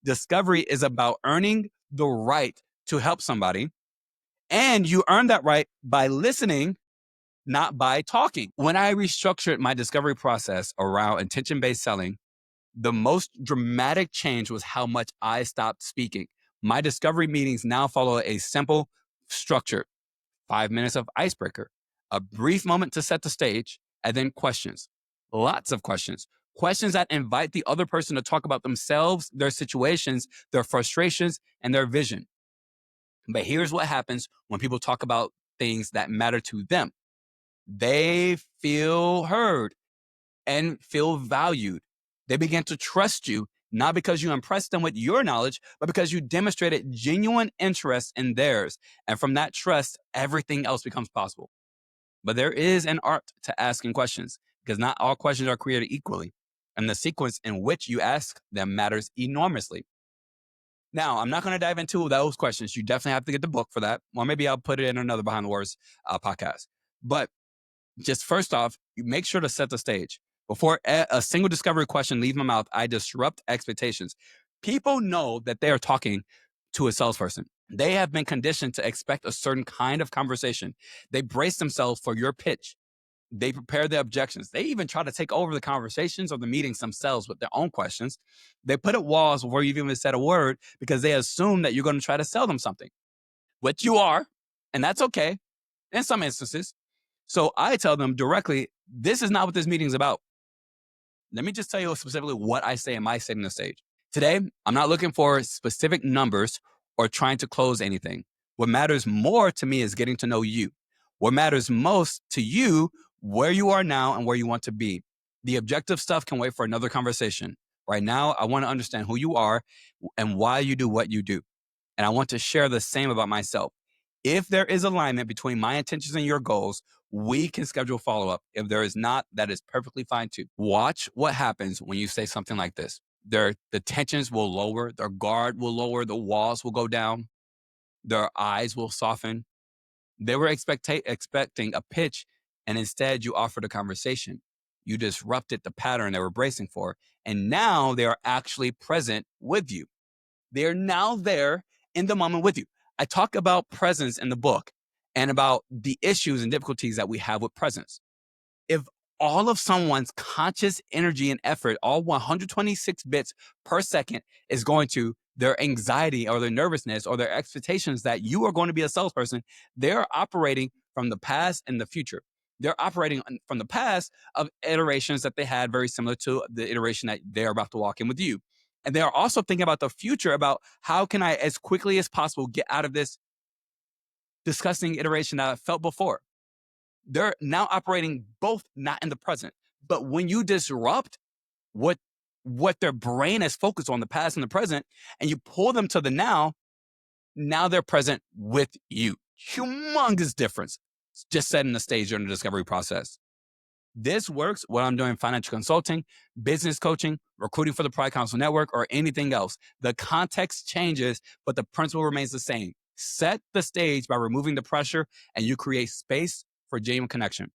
Discovery is about earning the right to help somebody. And you earn that right by listening, not by talking. When I restructured my discovery process around intention-based selling, the most dramatic change was how much I stopped speaking. My discovery meetings now follow a simple structure: 5 minutes of icebreaker, a brief moment to set the stage, and then questions. Lots of questions. Questions that invite the other person to talk about themselves, their situations, their frustrations, and their vision. But here's what happens when people talk about things that matter to them: they feel heard and feel valued. They begin to trust you, not because you impressed them with your knowledge, but because you demonstrated genuine interest in theirs. And from that trust, everything else becomes possible. But there is an art to asking questions, because not all questions are created equally. And the sequence in which you ask them matters enormously. Now, I'm not going to dive into those questions. You definitely have to get the book for that. Or maybe I'll put it in another Behind the Words podcast. But just first off, you make sure to set the stage. Before a single discovery question leaves my mouth, I disrupt expectations. People know that they are talking to a salesperson. They have been conditioned to expect a certain kind of conversation. They brace themselves for your pitch. They prepare their objections. They even try to take over the conversations or the meetings themselves with their own questions. They put up walls before you've even said a word because they assume that you're going to try to sell them something, which you are, and that's okay in some instances. So I tell them directly, this is not what this meeting is about. Let me just tell you specifically what I say in my setting the stage. Today, I'm not looking for specific numbers or trying to close anything. What matters more to me is getting to know you. What matters most to you, where you are now and where you want to be. The objective stuff can wait for another conversation. Right now, I want to understand who you are and why you do what you do. And I want to share the same about myself. If there is alignment between my intentions and your goals, we can schedule follow up. If there is not, that is perfectly fine too. Watch what happens when you say something like this. The tensions will lower, their guard will lower, the walls will go down, their eyes will soften. They were expecting a pitch, and instead you offered a conversation. You disrupted the pattern they were bracing for, and now they are actually present with you. They are now there in the moment with you. I talk about presence in the book and about the issues and difficulties that we have with presence. If all of someone's conscious energy and effort, all 126 bits per second, is going to their anxiety or their nervousness or their expectations that you are going to be a salesperson, they're operating from the past and the future. They're operating from the past of iterations that they had very similar to the iteration that they're about to walk in with you. And they are also thinking about the future, about how can I, as quickly as possible, get out of this disgusting iteration that I felt before. They're now operating both not in the present. But when you disrupt what their brain is focused on, the past and the present, and you pull them to the now they're present with you. Humongous difference. Just setting the stage during the discovery process. This works when I'm doing financial consulting, business coaching, recruiting for the Pride Council Network, or anything else. The context changes, but the principle remains the same. Set the stage by removing the pressure, and you create space for genuine connection.